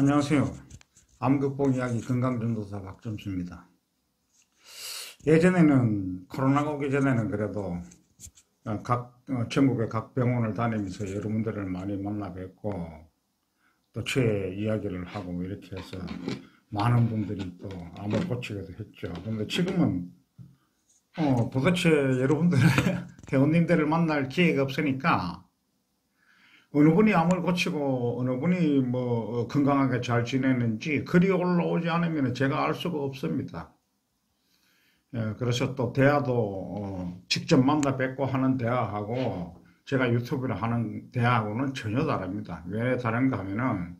안녕하세요. 암 극복 이야기 건강전도사 박점수입니다. 예전에는 코로나가 오기 전에는 그래도 전국의 각 병원을 다니면서 여러분들을 많이 만나 뵙고 또 제 이야기를 하고 이렇게 해서 많은 분들이 또 암을 고치기도 했죠. 그런데 지금은 도대체 여러분들의 회원님들을 만날 기회가 없으니까 어느 분이 암을 고치고 어느 분이 건강하게 잘 지내는지 글이 올라오지 않으면 제가 알 수가 없습니다. 그래서 또 대화도 직접 만나 뵙고 하는 대화하고 제가 유튜브를 하는 대화하고는 전혀 다릅니다. 왜 다른가 하면은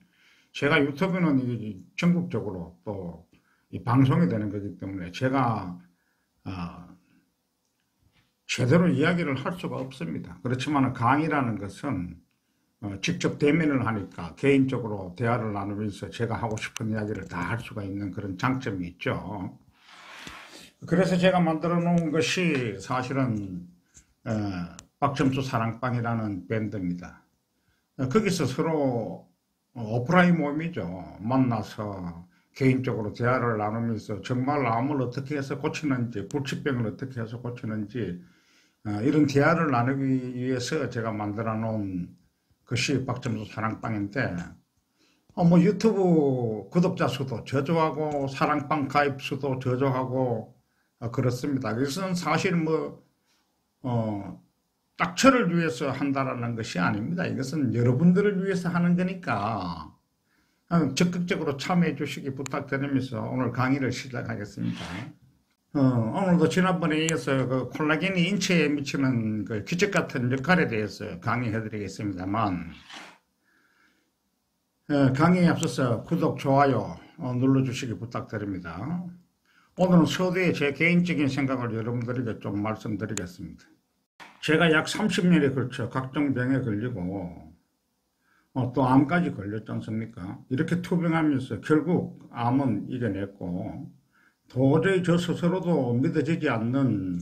제가 유튜브는 전국적으로 또 방송이 되는 거기 때문에 제가 제대로 이야기를 할 수가 없습니다. 그렇지만 강의라는 것은 직접 대면을 하니까 개인적으로 대화를 나누면서 제가 하고 싶은 이야기를 다 할 수가 있는 그런 장점이 있죠. 그래서 제가 만들어 놓은 것이 사실은 박점수 사랑방이라는 밴드입니다. 거기서 서로 오프라인 모임이죠. 만나서 개인적으로 대화를 나누면서 정말 암을 어떻게 해서 고치는지, 불치병을 어떻게 해서 고치는지 이런 대화를 나누기 위해서 제가 만들어 놓은 것이 박점수 사랑방인데 유튜브 구독자 수도 저조하고 사랑방 가입 수도 저조하고 그렇습니다. 그것은 사실 딱 저를 위해서 한다라는 것이 아닙니다. 이것은 여러분들을 위해서 하는 거니까 적극적으로 참여해 주시기 부탁드리면서 오늘 강의를 시작하겠습니다. 오늘도 지난번에 이어서 그 콜라겐이 인체에 미치는 그 기적 같은 역할에 대해서 강의해 드리겠습니다만, 강의에 앞서서 구독, 좋아요 눌러주시기 부탁드립니다. 오늘은 서두에 제 개인적인 생각을 여러분들에게 좀 말씀드리겠습니다. 제가 약 30년에 걸쳐 각종 병에 걸리고 또 암까지 걸렸지 않습니까? 이렇게 투병하면서 결국 암은 이겨냈고 도저히 저 스스로도 믿어지지 않는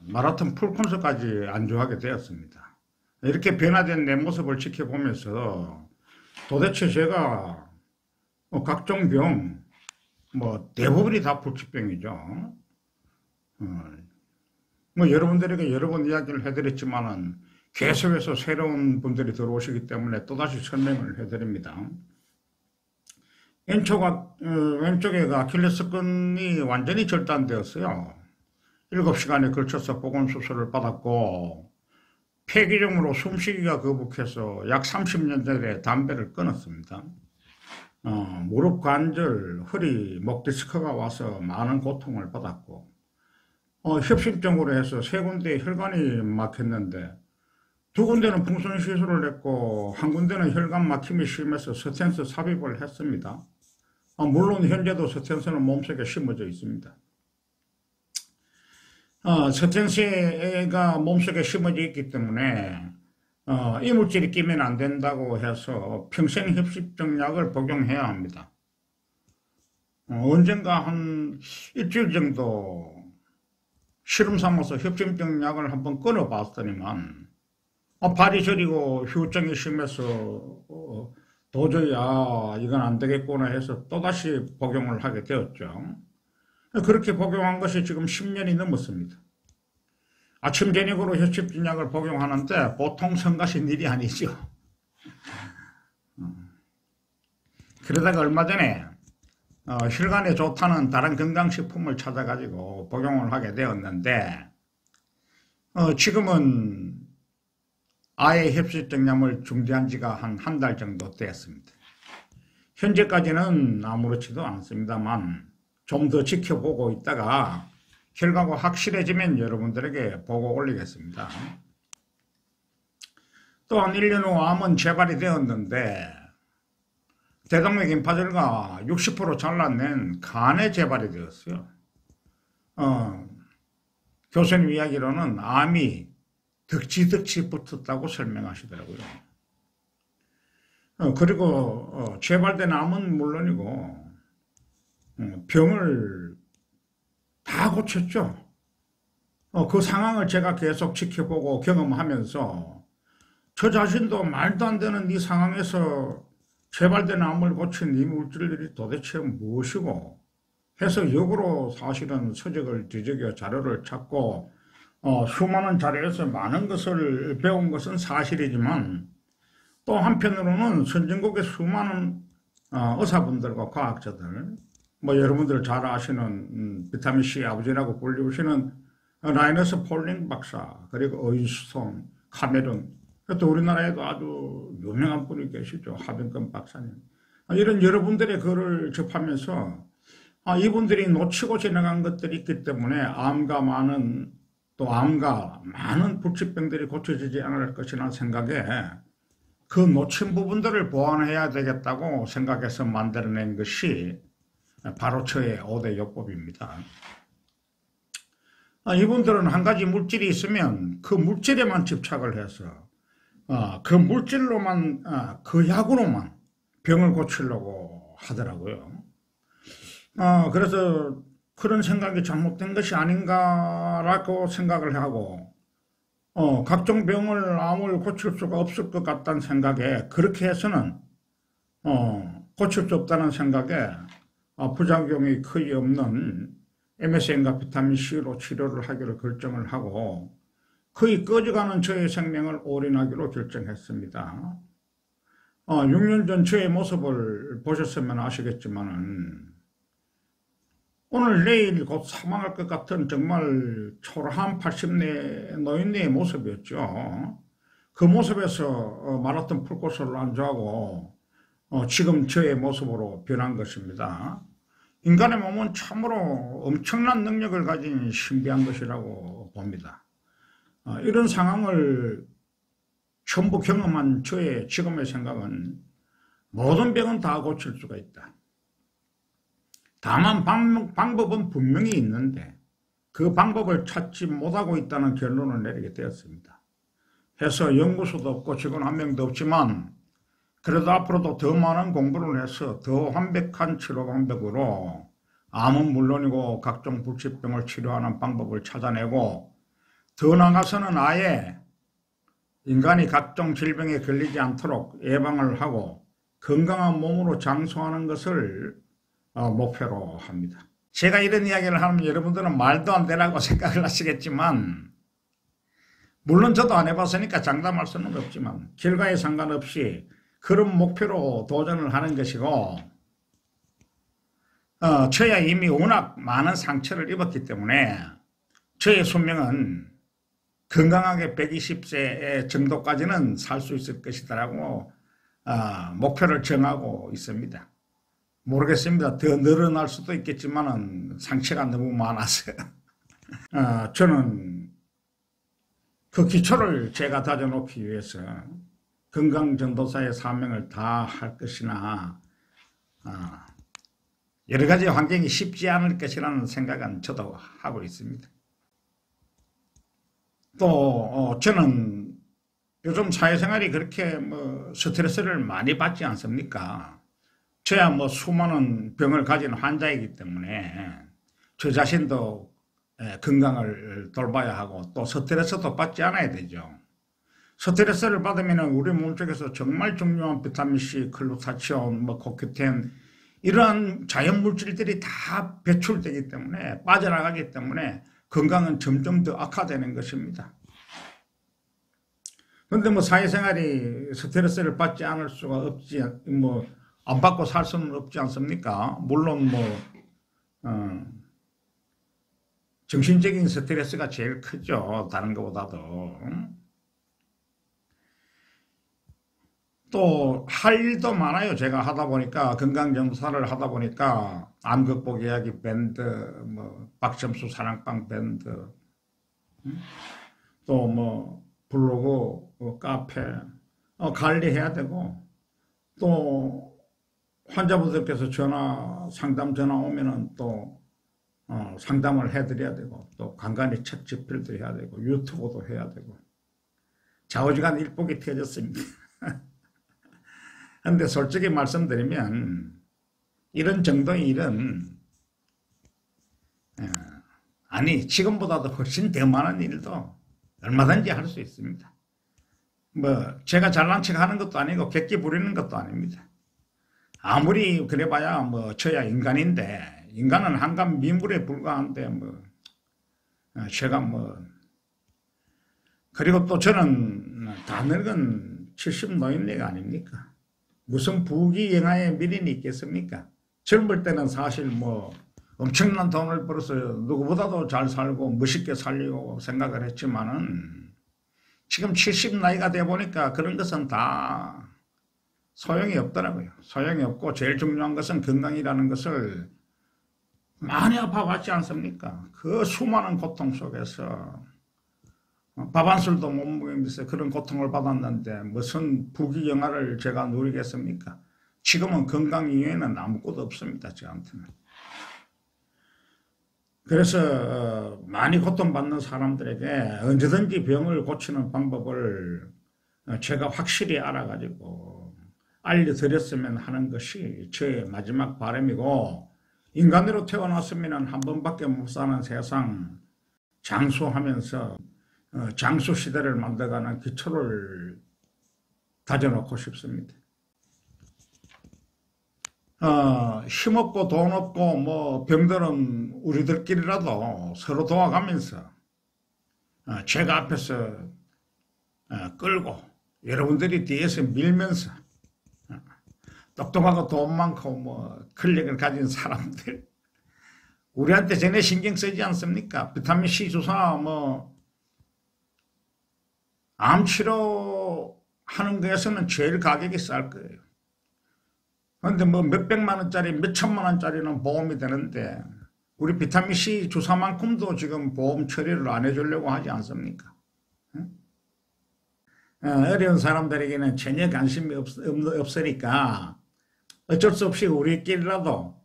마라톤 풀코스까지 안주하게 되었습니다. 이렇게 변화된 내 모습을 지켜보면서 도대체 제가 각종 병, 대부분이 다 불치병이죠. 여러분들에게 여러 번 이야기를 해드렸지만은 계속해서 새로운 분들이 들어오시기 때문에 또다시 설명을 해드립니다. 왼쪽에 아킬레스건이 완전히 절단되었어요. 7시간에 걸쳐서 보건수술을 받았고 폐기종으로 숨쉬기가 거북해서 약 30년 전에 담배를 끊었습니다. 무릎 관절, 허리, 목 디스크가 와서 많은 고통을 받았고 협심증으로 해서 3군데 혈관이 막혔는데 2군데는 풍선 시술을 했고 1군데는 혈관 막힘이 심해서 스텐스 삽입을 했습니다. 물론 현재도 스텐스는 몸속에 심어져 있습니다. 스텐스가 몸속에 심어져 있기 때문에 이물질이 끼면 안 된다고 해서 평생 협심증 약을 복용해야 합니다. 언젠가 한 일주일 정도 실험 삼아서 협심증 약을 한번 끊어 봤더니만 발이 저리고 후유증이 심해서 도저히 이건 안 되겠구나 해서 또다시 복용을 하게 되었죠. 그렇게 복용한 것이 지금 10년이 넘었습니다. 아침 저녁으로 협심증 약을 복용하는데 보통 성가신 일이 아니죠. 그러다가 얼마 전에 혈관에 좋다는 다른 건강식품을 찾아가지고 복용을 하게 되었는데 지금은 아예 협심증 약을 중지한 지가 한 달 정도 되었습니다. 현재까지는 아무렇지도 않습니다만 좀 더 지켜보고 있다가 결과가 확실해지면 여러분들에게 보고 올리겠습니다. 또한 1년 후 암은 재발이 되었는데 대동맥 임파절과 60% 잘라낸 간에 재발이 되었어요. 교수님 이야기로는 암이 덕지덕지 붙었다고 설명하시더라고요. 그리고 재발된 암은 물론이고 병을 다 고쳤죠. 그 상황을 제가 계속 지켜보고 경험하면서 저 자신도 말도 안 되는 이 상황에서 재발된 암을 고친 이 물질들이 도대체 무엇이고 해서 역으로 사실은 서적을 뒤적여 자료를 찾고 수많은 자료에서 많은 것을 배운 것은 사실이지만 또 한편으로는 선진국의 수많은 의사분들과 과학자들, 뭐 여러분들 잘 아시는 비타민C 아버지라고 불리우시는 라이너스 폴링 박사, 그리고 어인스톤, 카메론, 또 우리나라에도 아주 유명한 분이 계시죠. 하병근 박사님. 이런 여러분들의 글을 접하면서 이분들이 놓치고 지나간 것들이 있기 때문에 암과 많은 불치병들이 고쳐지지 않을 것이라는 생각에 그 놓친 부분들을 보완해야 되겠다고 생각해서 만들어낸 것이 바로 저의 5대 요법입니다. 이분들은 한 가지 물질이 있으면 그 물질에만 집착을 해서 그 물질로만, 그 약으로만 병을 고치려고 하더라고요. 그래서 그런 생각이 잘못된 것이 아닌가라고 생각을 하고 각종 병을 암을 고칠 수가 없을 것 같다는 생각에 그렇게 해서는 고칠 수 없다는 생각에 부작용이 거의 없는 MSM과 비타민C로 치료를 하기로 결정을 하고 거의 꺼져가는 저의 생명을 올인하기로 결정했습니다. 6년 전 저의 모습을 보셨으면 아시겠지만은 오늘 내일 곧 사망할 것 같은 정말 초라한 80대 노인네의 모습이었죠. 그 모습에서 마라톤 풀코스를 안주하고 지금 저의 모습으로 변한 것입니다. 인간의 몸은 참으로 엄청난 능력을 가진 신비한 것이라고 봅니다. 이런 상황을 전부 경험한 저의 지금의 생각은 모든 병은 다 고칠 수가 있다. 다만 방법은 분명히 있는데 그 방법을 찾지 못하고 있다는 결론을 내리게 되었습니다. 해서 연구소도 없고 직원 한 명도 없지만 그래도 앞으로도 더 많은 공부를 해서 더 완벽한 치료 방법으로 암은 물론이고 각종 불치병을 치료하는 방법을 찾아내고 더 나아가서는 아예 인간이 각종 질병에 걸리지 않도록 예방을 하고 건강한 몸으로 장수하는 것을 목표로 합니다. 제가 이런 이야기를 하면 여러분들은 말도 안 되라고 생각을 하시겠지만 물론 저도 안 해봤으니까 장담할 수는 없지만 결과에 상관없이 그런 목표로 도전을 하는 것이고 저야 이미 워낙 많은 상처를 입었기 때문에 저의 수명은 건강하게 120세 정도까지는 살 수 있을 것이다라고 목표를 정하고 있습니다. 모르겠습니다. 더 늘어날 수도 있겠지만 상처가 너무 많아서 저는 그 기초를 제가 다져놓기 위해서 건강전도사의 사명을 다 할 것이나 여러 가지 환경이 쉽지 않을 것이라는 생각은 저도 하고 있습니다. 또 저는 요즘 사회생활이 그렇게 스트레스를 많이 받지 않습니까? 저야 수많은 병을 가진 환자이기 때문에 저 자신도 건강을 돌봐야 하고 또 스트레스도 받지 않아야 되죠. 스트레스를 받으면 우리 몸속에서 정말 중요한 비타민C, 글루타치온, 코큐텐 이러한 자연 물질들이 다 배출되기 때문에 빠져나가기 때문에 건강은 점점 더 악화되는 것입니다. 그런데 사회생활이 스트레스를 받지 않을 수가 없지, 안 받고 살 수는 없지 않습니까? 물론 정신적인 스트레스가 제일 크죠. 다른 것보다도. 또 할 일도 많아요. 제가 하다 보니까 건강전도사를 하다 보니까 암 극복 이야기 밴드, 박점수 사랑방 밴드, 또 블로그, 카페 관리해야 되고 또 환자분들께서 상담 전화 오면은 또 상담을 해드려야 되고 또 간간히 책 집필도 해야 되고 유튜브도 해야 되고 좌우지간 일복이 터졌습니다. 근데 솔직히 말씀드리면 이런 정도의 일은 지금보다도 훨씬 더 많은 일도 얼마든지 할 수 있습니다. 제가 잘난 척 하는 것도 아니고 객기 부리는 것도 아닙니다. 아무리 그래봐야 뭐 저야 인간인데 인간은 한간 미물에 불과한데 뭐 제가 뭐 그리고 또 저는 다 늙은 70 노인네가 아닙니까? 무슨 부귀영화의 미련이 있겠습니까? 젊을 때는 사실 뭐 엄청난 돈을 벌어서 누구보다도 잘 살고 멋있게 살려고 생각을 했지만은 지금 70 나이가 돼 보니까 그런 것은 다 소용이 없더라고요. 소용이 없고 제일 중요한 것은 건강이라는 것을 많이 아파봤지 않습니까? 그 수많은 고통 속에서 밥 한 술도 못 먹으면서 그런 고통을 받았는데 무슨 부귀영화를 제가 누리겠습니까? 지금은 건강 이외에는 아무것도 없습니다. 저한테는. 그래서 많이 고통받는 사람들에게 언제든지 병을 고치는 방법을 제가 확실히 알아가지고 알려드렸으면 하는 것이 저의 마지막 바람이고, 인간으로 태어났으면 한 번밖에 못 사는 세상 장수하면서 장수 시대를 만들어가는 기초를 다져놓고 싶습니다. 힘없고 돈 없고 뭐 병들은 우리들끼리라도 서로 도와가면서 제가 앞에서 끌고 여러분들이 뒤에서 밀면서 똑똑하고 돈 많고 뭐 권력을 가진 사람들 우리한테 전혀 신경 쓰지 않습니까? 비타민 C 주사 뭐 암 치료하는 거에서는 제일 가격이 쌀 거예요. 그런데 뭐 몇백만 원짜리 몇천만 원짜리는 보험이 되는데 우리 비타민 C 주사만큼도 지금 보험 처리를 안 해주려고 하지 않습니까? 어려운 사람들에게는 전혀 관심이 없으니까 어쩔 수 없이 우리끼리라도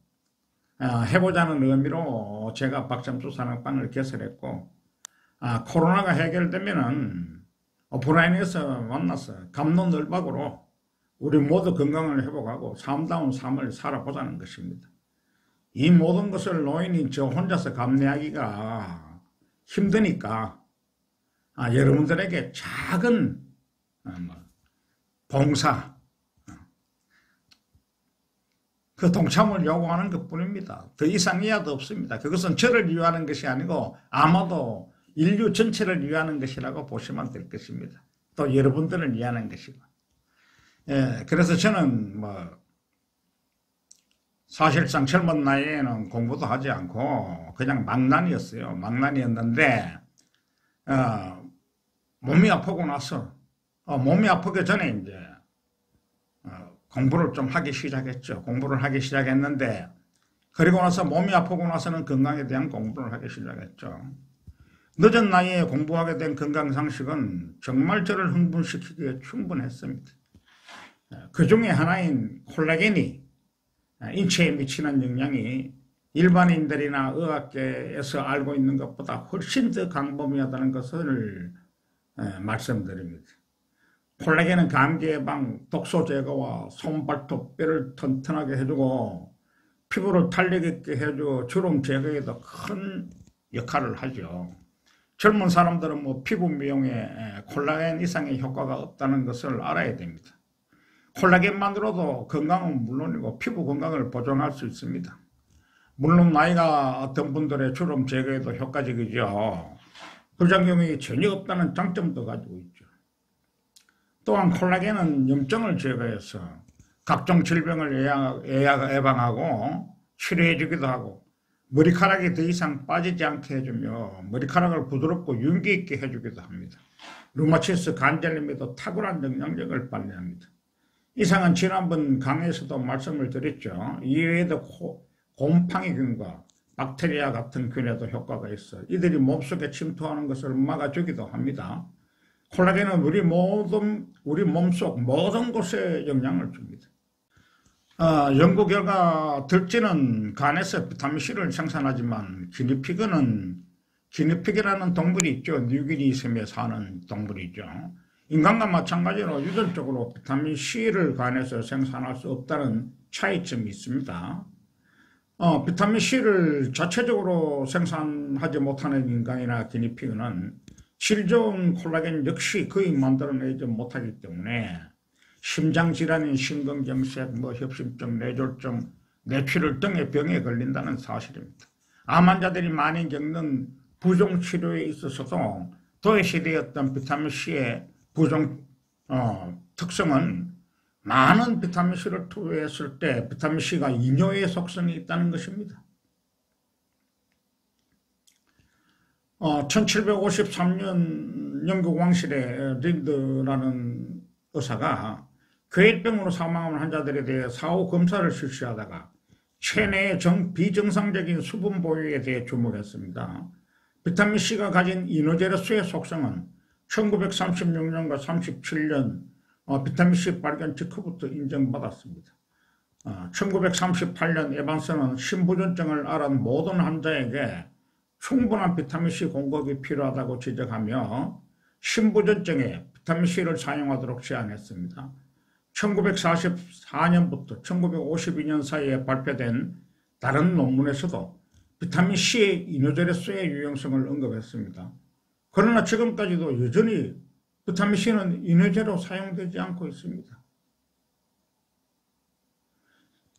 해보자는 의미로 제가 박점수 사랑방을 개설했고, 코로나가 해결되면은 오프라인에서 만나서 갑론을박으로 우리 모두 건강을 회복하고 삶다운 삶을 살아보자는 것입니다. 이 모든 것을 노인인 저 혼자서 감내하기가 힘드니까 여러분들에게 작은 봉사, 그 동참을 요구하는 것뿐입니다. 더 이상 이하도 없습니다. 그것은 저를 위하는 것이 아니고 아마도 인류 전체를 위하는 것이라고 보시면 될 것입니다. 또 여러분들을 위하는 것이고. 그래서 저는 뭐 사실상 젊은 나이에는 공부도 하지 않고 그냥 망난이었어요. 망난이었는데 몸이 아프고 나서 몸이 아프기 전에 이제 공부를 좀 하기 시작했죠. 공부를 하기 시작했는데 그리고 나서 몸이 아프고 나서는 건강에 대한 공부를 하기 시작했죠. 늦은 나이에 공부하게 된 건강상식은 정말 저를 흥분시키기에 충분했습니다. 그 중에 하나인 콜라겐이 인체에 미치는 영향이 일반인들이나 의학계에서 알고 있는 것보다 훨씬 더 광범위하다는 것을 말씀드립니다. 콜라겐은 감기 예방, 독소 제거와 손, 발톱, 뼈를 튼튼하게 해주고 피부를 탄력 있게 해주고 주름 제거에도 큰 역할을 하죠. 젊은 사람들은 뭐 피부 미용에 콜라겐 이상의 효과가 없다는 것을 알아야 됩니다. 콜라겐만으로도 건강은 물론이고 피부 건강을 보존할 수 있습니다. 물론 나이가 어떤 분들의 주름 제거에도 효과적이죠. 부작용이 전혀 없다는 장점도 가지고 있죠. 또한 콜라겐은 염증을 제거해서 각종 질병을 예방하고 치료해주기도 하고 머리카락이 더 이상 빠지지 않게 해주며 머리카락을 부드럽고 윤기 있게 해주기도 합니다. 류마티스 관절염에도 탁월한 영향력을 발휘합니다. 이상은 지난번 강의에서도 말씀을 드렸죠. 이외에도 곰팡이균과 박테리아 같은 균에도 효과가 있어 이들이 몸속에 침투하는 것을 막아주기도 합니다. 콜라겐은 우리 몸속 모든 곳에 영향을 줍니다. 연구 결과 들쥐는 간에서 비타민C를 생산하지만 기니피그라는 동물이 있죠. 뉴기니 섬에 사는 동물이죠. 인간과 마찬가지로 유전적으로 비타민C를 간에서 생산할 수 없다는 차이점이 있습니다. 비타민C를 자체적으로 생산하지 못하는 인간이나 기니피그는 질 좋은 콜라겐 역시 거의 만들어내지 못하기 때문에 심장질환인 심근경색, 협심증, 뇌졸중, 뇌출혈 등의 병에 걸린다는 사실입니다. 암 환자들이 많이 겪는 부종치료에 있어서도 도외시되었던 비타민C의 특성은 많은 비타민C를 투여했을 때 비타민C가 이뇨의 속성이 있다는 것입니다. 1753년 영국 왕실의 린드라는 의사가 괴혈병으로 사망한 환자들에 대해 사후 검사를 실시하다가 체내의 비정상적인 수분 보유에 대해 주목했습니다. 비타민C가 가진 이노제르스의 속성은 1936년과 37년 비타민C 발견 직후부터 인정받았습니다. 1938년 에반스는 심부전증을 앓은 모든 환자에게 충분한 비타민C 공급이 필요하다고 지적하며 심부전증에 비타민C를 사용하도록 제안했습니다. 1944년부터 1952년 사이에 발표된 다른 논문에서도 비타민C의 이노제르스의 유용성을 언급했습니다. 그러나 지금까지도 여전히 비타민C는 이노제로 사용되지 않고 있습니다.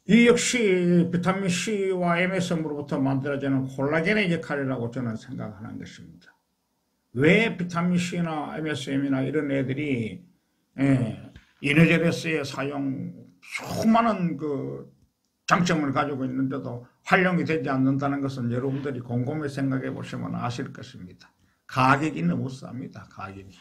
이 역시 비타민C와 MSM으로부터 만들어지는 콜라겐의 역할이라고 저는 생각하는 것입니다. 왜 비타민C나 MSM이나 이런 애들이 이노제르스의 사용 수많은 장점을 가지고 있는데도 활용이 되지 않는다는 것은 여러분들이 곰곰이 생각해 보시면 아실 것입니다. 가격이 너무 쌉니다. 가격이.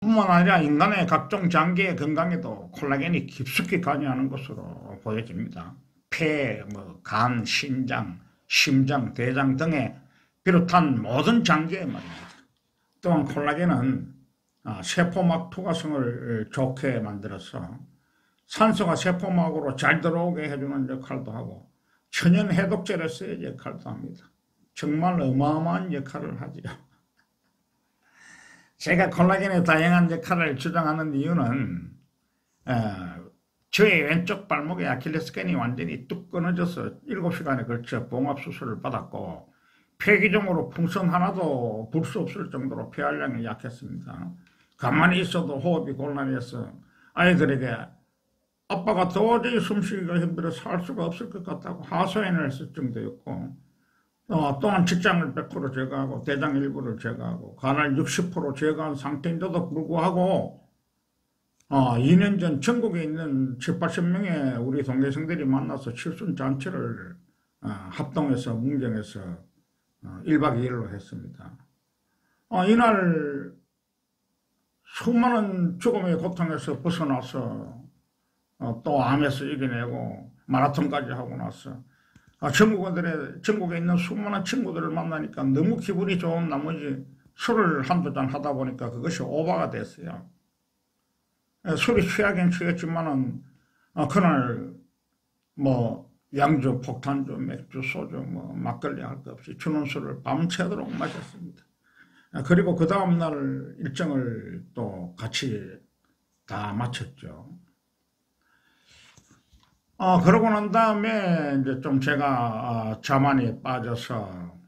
뿐만 아니라 인간의 각종 장기의 건강에도 콜라겐이 깊숙이 관여하는 것으로 보여집니다. 폐, 간, 신장, 심장, 대장 등에 비롯한 모든 장기에 말입니다. 또한 콜라겐은 세포막 투과성을 좋게 만들어서 산소가 세포막으로 잘 들어오게 해주는 역할도 하고 천연 해독제로서의 역할도 합니다. 정말 어마어마한 역할을 하죠. 제가 콜라겐의 다양한 역할을 주장하는 이유는 저의 왼쪽 발목의 아킬레스腱이 완전히 뚝 끊어져서 7시간에 걸쳐 봉합수술을 받았고 폐기종으로 풍선 하나도 불 수 없을 정도로 폐활량이 약했습니다. 가만히 있어도 호흡이 곤란해서 아이들에게 아빠가 도저히 숨쉬기가 힘들어서 살 수가 없을 것 같다고 하소연을 했을 정도였고 또한 직장을 100% 제거하고 대장 일부를 제거하고 간을 60% 제거한 상태인데도 불구하고 2년 전 전국에 있는 7, 80명의 우리 동계생들이 만나서 칠순잔치를 합동해서 문경에서 1박 2일로 했습니다. 이날 수많은 죽음의 고통에서 벗어나서 또 암에서 이겨내고 마라톤까지 하고 나서 전국에 있는 수많은 친구들을 만나니까 너무 기분이 좋은 나머지 술을 한두 잔 하다 보니까 그것이 오버가 됐어요. 술이 취하긴 취했지만은 그날 양주, 폭탄주, 맥주, 소주, 막걸리 할 것 없이 주는 술을 밤새도록 마셨습니다. 그리고 그 다음날 일정을 또 같이 다 마쳤죠. 그러고 난 다음에 이제 좀 제가 자만이 빠져서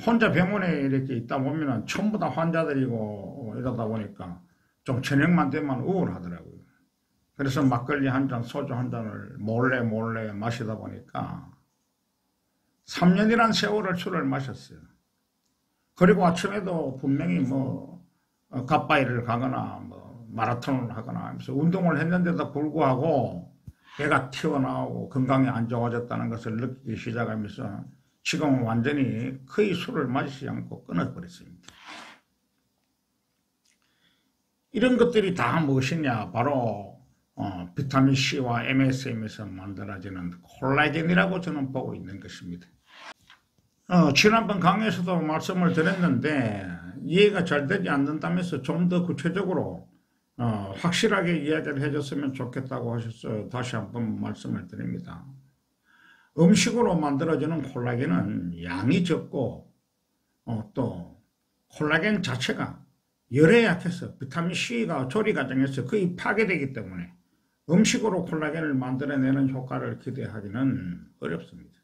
혼자 병원에 이렇게 있다 보면은 전부 다 환자들이고 이러다 보니까 좀 저녁만 되면 우울하더라고요. 그래서 막걸리 한 잔, 소주 한 잔을 몰래 마시다 보니까 3년이란 세월을 술을 마셨어요. 그리고 아침에도 분명히 갓바위를 가거나 마라톤을 하거나 하면서 운동을 했는데도 불구하고 배가 튀어나오고 건강이 안 좋아졌다는 것을 느끼기 시작하면서 지금은 완전히 거의 술을 마시지 않고 끊어버렸습니다. 이런 것들이 다 무엇이냐? 바로 비타민C와 MSM에서 만들어지는 콜라겐이라고 저는 보고 있는 것입니다. 지난번 강의에서도 말씀을 드렸는데 이해가 잘 되지 않는다면서 좀 더 구체적으로 확실하게 이야기를 해줬으면 좋겠다고 하셔서 다시 한번 말씀을 드립니다. 음식으로 만들어지는 콜라겐은 양이 적고 또 콜라겐 자체가 열에 약해서 비타민C가 조리 과정에서 거의 파괴되기 때문에 음식으로 콜라겐을 만들어내는 효과를 기대하기는 어렵습니다.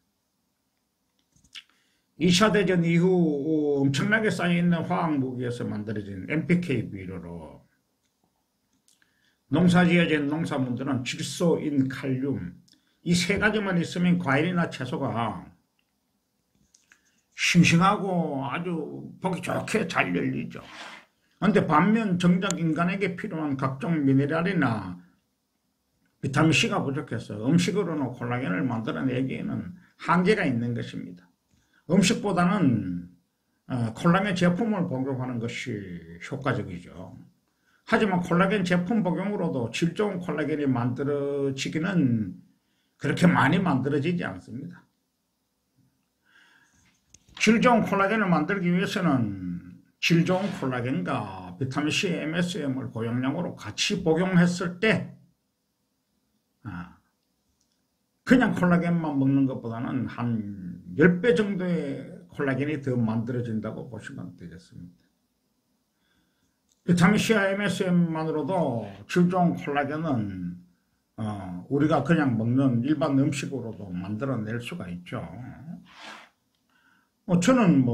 2차 대전 이후 엄청나게 쌓여있는 화학무기에서 만들어진 NPK 비료로 농사지어진 농산물들은 질소, 인, 칼륨 이 세 가지만 있으면 과일이나 채소가 싱싱하고 아주 보기 좋게 잘 열리죠. 그런데 반면 정작 인간에게 필요한 각종 미네랄이나 비타민C가 부족해서 음식으로는 콜라겐을 만들어내기에는 한계가 있는 것입니다. 음식보다는 콜라겐 제품을 복용하는 것이 효과적이죠. 하지만 콜라겐 제품 복용으로도 질 좋은 콜라겐이 만들어지기는 그렇게 많이 만들어지지 않습니다. 질 좋은 콜라겐을 만들기 위해서는 질 좋은 콜라겐과 비타민C, MSM을 고용량으로 같이 복용했을 때 그냥 콜라겐만 먹는 것보다는 한 10배 정도의 콜라겐이 더 만들어진다고 보시면 되겠습니다. 비타민C와 MSM만으로도 질 좋은 콜라겐은 우리가 그냥 먹는 일반 음식으로도 만들어낼 수가 있죠. 저는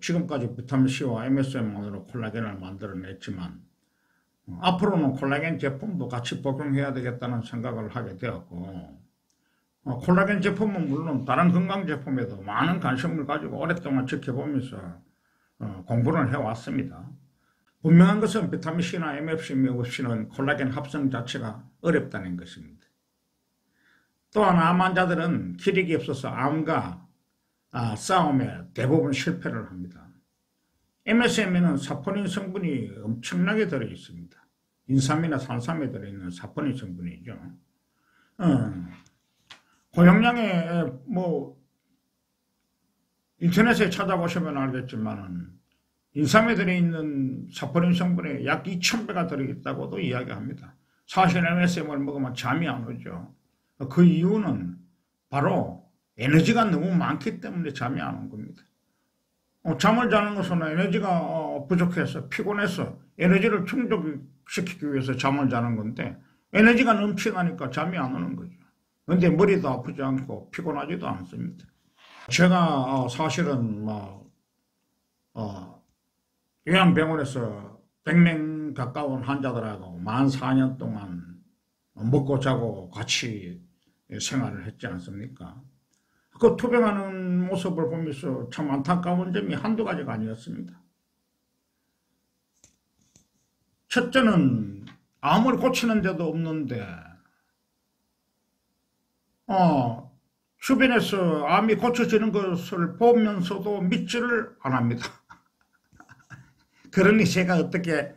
지금까지 비타민C와 MSM만으로 콜라겐을 만들어냈지만 앞으로는 콜라겐 제품도 같이 복용해야 되겠다는 생각을 하게 되었고 콜라겐 제품은 물론 다른 건강 제품에도 많은 관심을 가지고 오랫동안 지켜보면서 공부를 해왔습니다. 분명한 것은 비타민C나 MSM 없이는 콜라겐 합성 자체가 어렵다는 것입니다. 또한 암 환자들은 기력이 없어서 암과 싸움에 대부분 실패를 합니다. MSM에는 사포닌 성분이 엄청나게 들어있습니다. 인삼이나 산삼에 들어있는 사포닌 성분이죠. 고용량에 인터넷에 찾아보시면 알겠지만 인삼에 들어있는 사포닌 성분에 약 2000배가 들어있다고도 이야기합니다. 사실 MSM을 먹으면 잠이 안 오죠. 그 이유는 바로 에너지가 너무 많기 때문에 잠이 안 온 겁니다. 잠을 자는 것은 에너지가 부족해서 피곤해서 에너지를 충족시키기 위해서 잠을 자는 건데 에너지가 넘쳐나니까 잠이 안 오는 거죠. 그런데 머리도 아프지 않고 피곤하지도 않습니다. 제가 사실은 요양병원에서 100명 가까운 환자들하고 만 4년 동안 먹고 자고 같이 생활을 했지 않습니까? 그 투병하는 모습을 보면서 참 안타까운 점이 한두 가지가 아니었습니다. 첫째는 암을 고치는 데도 없는데 주변에서 암이 고쳐지는 것을 보면서도 믿지를 않습니다. 그러니 제가 어떻게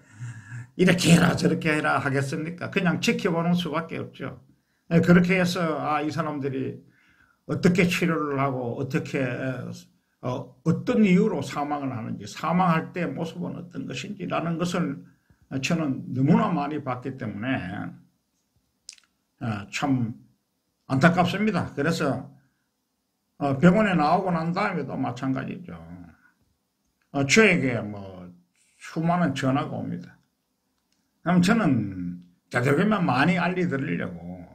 이렇게 해라 저렇게 해라 하겠습니까? 그냥 지켜보는 수밖에 없죠. 그렇게 해서 이 사람들이 어떻게 치료를 하고 어떻게 어떤 이유로 사망을 하는지 사망할 때 모습은 어떤 것인지 라는 것을 저는 너무나 많이 봤기 때문에 참 안타깝습니다. 그래서 병원에 나오고 난 다음에도 마찬가지죠. 저에게 수많은 전화가 옵니다. 그럼 저는 되도록이면 많이 알려드리려고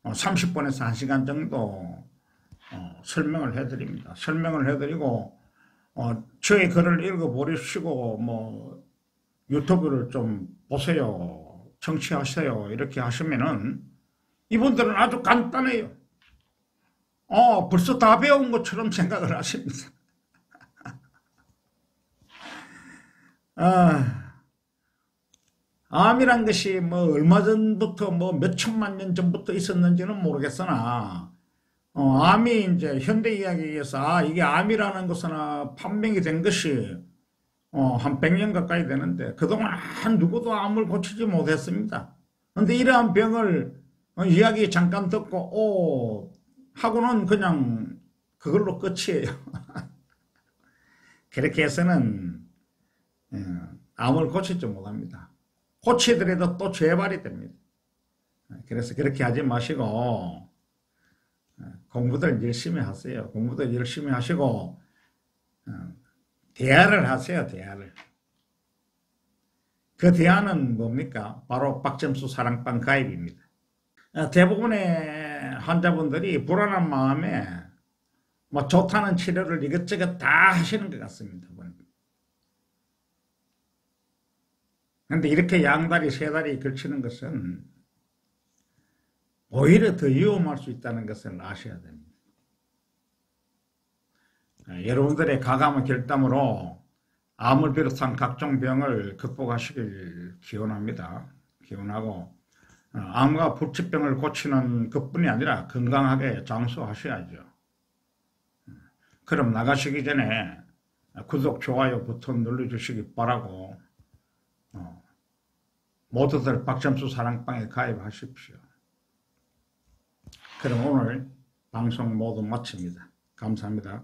30분에서 1시간 정도 설명을 해드립니다. 설명을 해드리고 저의 글을 읽어보시고 유튜브를 좀 보세요. 청취하세요. 이렇게 하시면은 이분들은 아주 간단해요. 벌써 다 배운 것처럼 생각을 하십니다. 암이란 것이 얼마 전부터 몇 천만 년 전부터 있었는지는 모르겠으나 암이 이제 현대 이야기에 의해서 이게 암이라는 것은 판명이 된 것이 한 100년 가까이 되는데 그동안 누구도 암을 고치지 못했습니다. 그런데 이러한 병을 이야기 잠깐 듣고 하고는 그냥 그걸로 끝이에요. 그렇게 해서는 암을 고치지 못합니다. 고치더라도 또 재발이 됩니다. 그래서 그렇게 하지 마시고 공부들 열심히 하세요. 공부들 열심히 하시고 대화를 하세요. 대화를. 그 대화는 뭡니까? 바로 박점수 사랑방 가입입니다. 대부분의 환자분들이 불안한 마음에 좋다는 치료를 이것저것 다 하시는 것 같습니다. 근데 이렇게 양다리, 세다리 걸치는 것은 오히려 더 위험할 수 있다는 것을 아셔야 됩니다. 여러분들의 과감한 결단으로 암을 비롯한 각종 병을 극복하시길 기원합니다. 기원하고 암과 불치병을 고치는 것뿐이 아니라 건강하게 장수하셔야죠. 그럼 나가시기 전에 구독, 좋아요 버튼 눌러주시기 바라고 모두들 박점수 사랑방에 가입하십시오. 그럼 오늘 방송 모두 마칩니다. 감사합니다.